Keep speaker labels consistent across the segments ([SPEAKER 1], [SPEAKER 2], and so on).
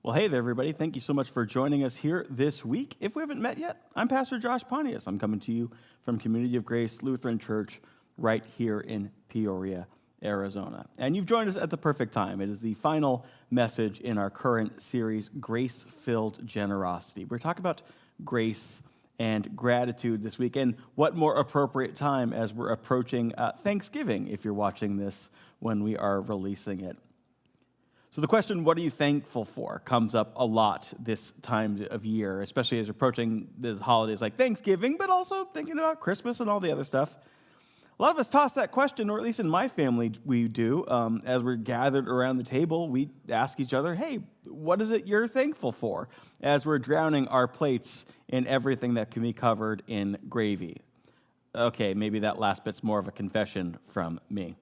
[SPEAKER 1] Well, hey there, everybody. Thank you so much for joining us here this week. If we haven't met yet, I'm Pastor Josh Pontious. I'm coming to you from Community of Grace Lutheran Church right here in Peoria, Arizona. And you've joined us at the perfect time. It is the final message in our current series, Grace-Filled Generosity. We're talking about grace and gratitude this week. And what more appropriate time as we're approaching Thanksgiving, if you're watching this when we are releasing it. So the question, what are you thankful for, comes up a lot this time of year, especially as you're approaching these holidays like Thanksgiving, but also thinking about Christmas and all the other stuff. A lot of us toss that question, or at least in my family we do, as we're gathered around the table, we ask each other, hey, what is it you're thankful for, as we're drowning our plates in everything that can be covered in gravy. Okay, maybe that last bit's more of a confession from me.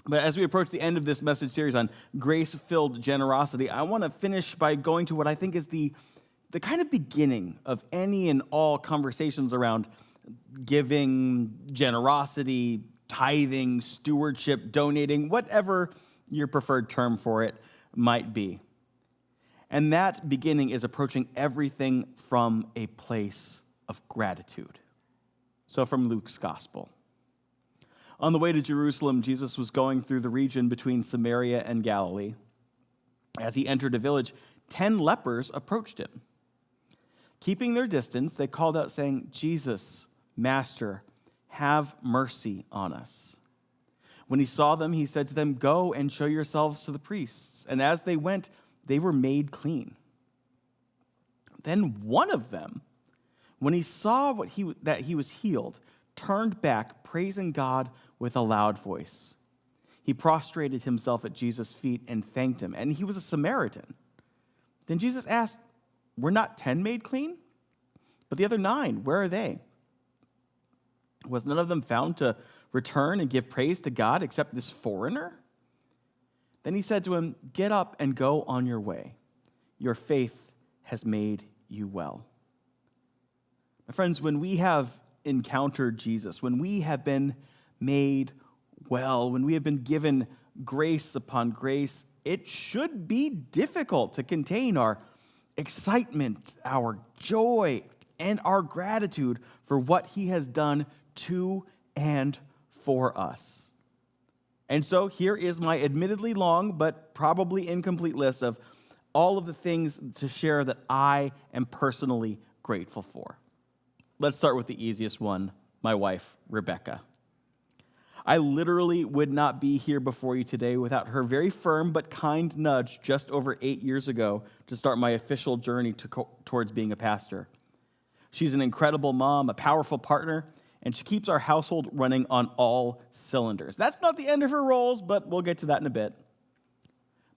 [SPEAKER 1] But as we approach the end of this message series on grace-filled generosity, I want to finish by going to what I think is the kind of beginning of any and all conversations around giving, generosity, tithing, stewardship, donating, whatever your preferred term for it might be. And that beginning is approaching everything from a place of gratitude. So from Luke's gospel. On the way to Jerusalem, Jesus was going through the region between Samaria and Galilee. As he entered a village, 10 lepers approached him. Keeping their distance, they called out saying, "Jesus, Master, have mercy on us." When he saw them, he said to them, "Go and show yourselves to the priests." And as they went, they were made clean. Then one of them, when he saw that he was healed, turned back, praising God with a loud voice. He prostrated himself at Jesus' feet and thanked him, and he was a Samaritan. Then Jesus asked, "Were not 10 made clean? But the other 9, where are they? Was none of them found to return and give praise to God except this foreigner?" Then he said to him, "Get up and go on your way. Your faith has made you well." My friends, when we have encountered Jesus, when we have been made well, when we have been given grace upon grace, it should be difficult to contain our excitement, our joy, and our gratitude for what he has done to and for us. And so here is my admittedly long but probably incomplete list of all of the things to share that I am personally grateful for. Let's start with the easiest one, my wife, Rebecca. I literally would not be here before you today without her very firm but kind nudge just over 8 years ago to start my official journey towards being a pastor. She's an incredible mom, a powerful partner, and she keeps our household running on all cylinders. That's not the end of her roles, but we'll get to that in a bit.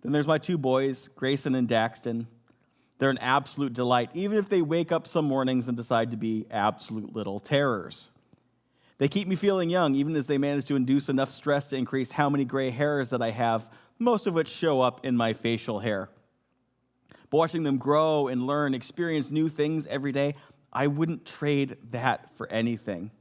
[SPEAKER 1] Then there's my 2 boys, Grayson and Daxton. They're an absolute delight, even if they wake up some mornings and decide to be absolute little terrors. They keep me feeling young, even as they manage to induce enough stress to increase how many gray hairs that I have, most of which show up in my facial hair. But watching them grow and learn, experience new things every day, I wouldn't trade that for anything.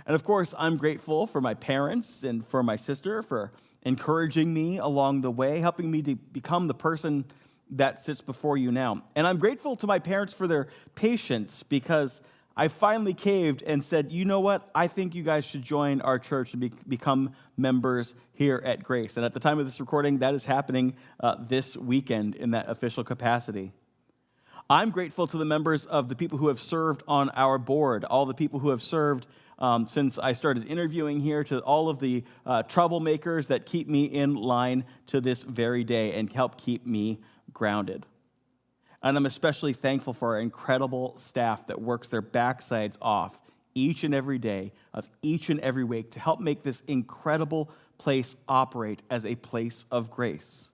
[SPEAKER 1] And of course, I'm grateful for my parents and for my sister for encouraging me along the way, helping me to become the person that sits before you now. And I'm grateful to my parents for their patience, because I finally caved and said, you know what? I think you guys should join our church and become members here at Grace. And at the time of this recording, that is happening this weekend in that official capacity. I'm grateful to the members of the people who have served on our board, all the people who have served since I started interviewing here, to all of the troublemakers that keep me in line to this very day and help keep me grounded. And I'm especially thankful for our incredible staff that works their backsides off each and every day of each and every week to help make this incredible place operate as a place of grace.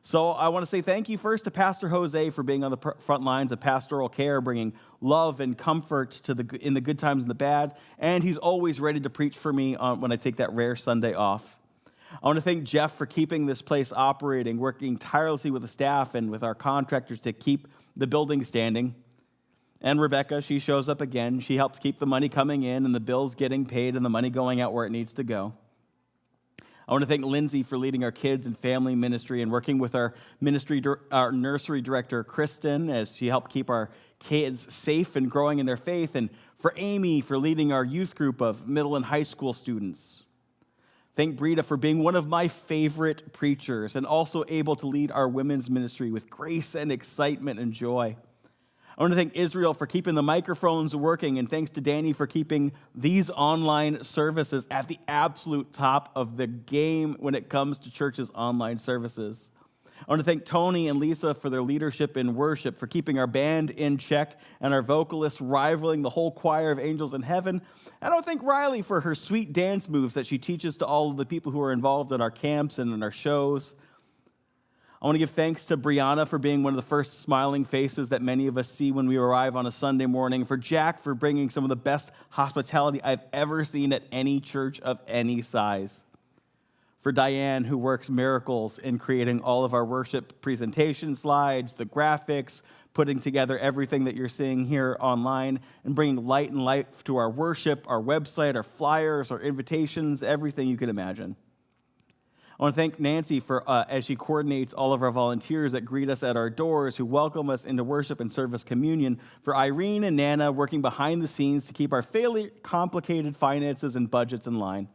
[SPEAKER 1] So I want to say thank you first to Pastor Jose for being on the front lines of pastoral care, bringing love and comfort in the good times and the bad. And he's always ready to preach for me when I take that rare Sunday off. I want to thank Jeff for keeping this place operating, working tirelessly with the staff and with our contractors to keep the building standing. And Rebecca, she shows up again. She helps keep the money coming in and the bills getting paid and the money going out where it needs to go. I want to thank Lindsay for leading our kids and family ministry and working with our nursery director, Kristen, as she helped keep our kids safe and growing in their faith, and for Amy for leading our youth group of middle and high school students. Thank Brita for being one of my favorite preachers and also able to lead our women's ministry with grace and excitement and joy. I want to thank Israel for keeping the microphones working, and thanks to Danny for keeping these online services at the absolute top of the game when it comes to church's online services. I want to thank Tony and Lisa for their leadership in worship, for keeping our band in check and our vocalists rivaling the whole choir of angels in heaven. And I want to thank Riley for her sweet dance moves that she teaches to all of the people who are involved in our camps and in our shows. I want to give thanks to Brianna for being one of the first smiling faces that many of us see when we arrive on a Sunday morning, for Jack for bringing some of the best hospitality I've ever seen at any church of any size, for Diane, who works miracles in creating all of our worship presentation slides, the graphics, putting together everything that you're seeing here online, and bringing light and life to our worship, our website, our flyers, our invitations, everything you can imagine. I want to thank Nancy for as she coordinates all of our volunteers that greet us at our doors, who welcome us into worship and service communion, for Irene and Nana working behind the scenes to keep our fairly complicated finances and budgets in line,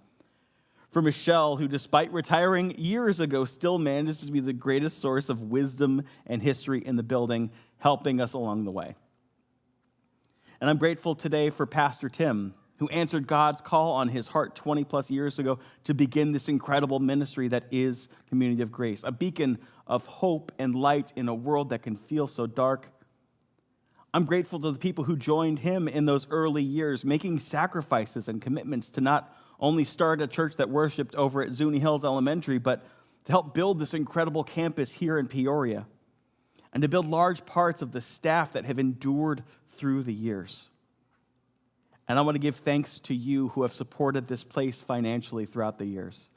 [SPEAKER 1] for Michelle, who despite retiring years ago still manages to be the greatest source of wisdom and history in the building, helping us along the way. And I'm grateful today for Pastor Tim, who answered God's call on his heart 20 plus years ago to begin this incredible ministry that is Community of Grace, a beacon of hope and light in a world that can feel so dark. I'm grateful to the people who joined him in those early years, making sacrifices and commitments to not only start a church that worshiped over at Zuni Hills Elementary, but to help build this incredible campus here in Peoria, and to build large parts of the staff that have endured through the years. And I want to give thanks to you who have supported this place financially throughout the years,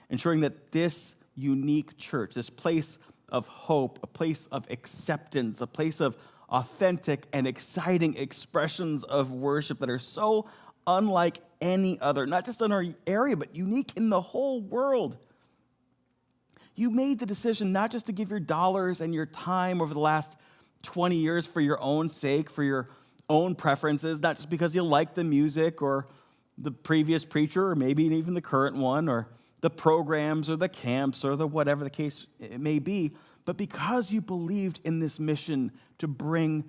[SPEAKER 1] ensuring that this unique church, this place of hope, a place of acceptance, a place of authentic and exciting expressions of worship that are so unlike any other, not just in our area, but unique in the whole world. You made the decision not just to give your dollars and your time over the last 20 years for your own sake, for your own preferences, not just because you like the music or the previous preacher or maybe even the current one or the programs or the camps or the whatever the case it may be, but because you believed in this mission to bring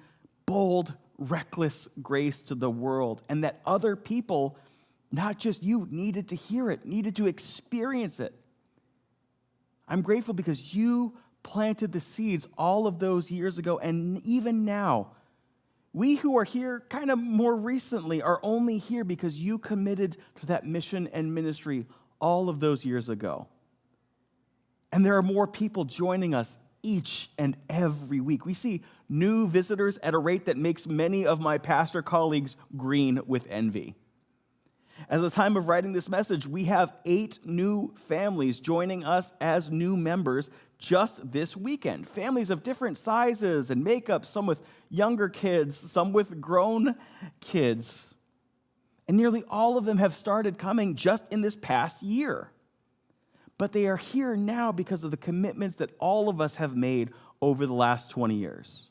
[SPEAKER 1] bold, reckless grace to the world, and that other people, not just you, needed to hear it, needed to experience it. I'm grateful because you planted the seeds all of those years ago, and even now, we who are here kind of more recently are only here because you committed to that mission and ministry all of those years ago. And there are more people joining us each and every week. We see new visitors at a rate that makes many of my pastor colleagues green with envy. At the time of writing this message, we have 8 new families joining us as new members just this weekend. Families of different sizes and makeup, some with younger kids, some with grown kids. And nearly all of them have started coming just in this past year. But they are here now because of the commitments that all of us have made over the last 20 years.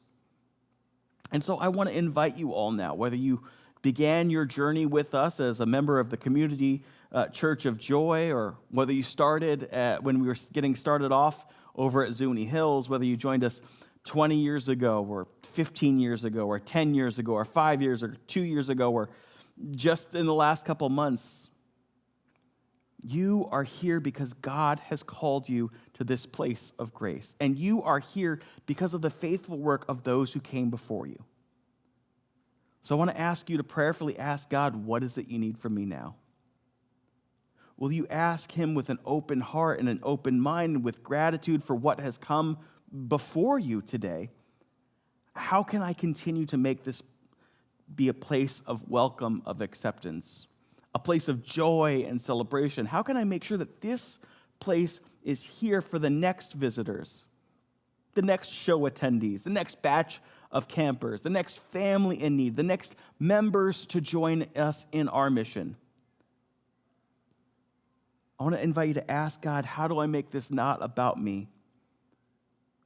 [SPEAKER 1] And so I want to invite you all now, whether you began your journey with us as a member of the Community Church of Joy, or whether you started when we were getting started off over at Zuni Hills, whether you joined us 20 years ago, or 15 years ago, or 10 years ago, or 5 years, or 2 years ago, or just in the last couple months, you are here because God has called you to this place of grace. And you are here because of the faithful work of those who came before you. So I want to ask you to prayerfully ask God, what is it you need from me now? Will you ask him with an open heart and an open mind, and with gratitude for what has come before you today? How can I continue to make this be a place of welcome, of acceptance, a place of joy and celebration? How can I make sure that this place is here for the next visitors, the next show attendees, the next batch of campers, the next family in need, the next members to join us in our mission? I want to invite you to ask God, how do I make this not about me,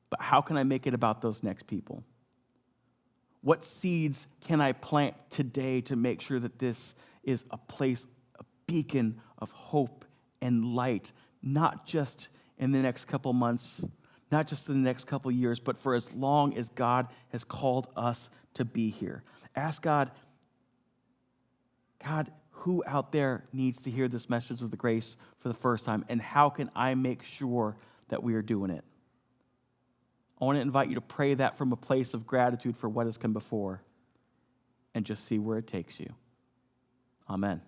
[SPEAKER 1] but how can I make it about those next people? What seeds can I plant today to make sure that this is a place, a beacon of hope and light, not just in the next couple months, not just in the next couple years, but for as long as God has called us to be here. Ask God, who out there needs to hear this message of the grace for the first time, and how can I make sure that we are doing it? I want to invite you to pray that from a place of gratitude for what has come before and just see where it takes you. Amen.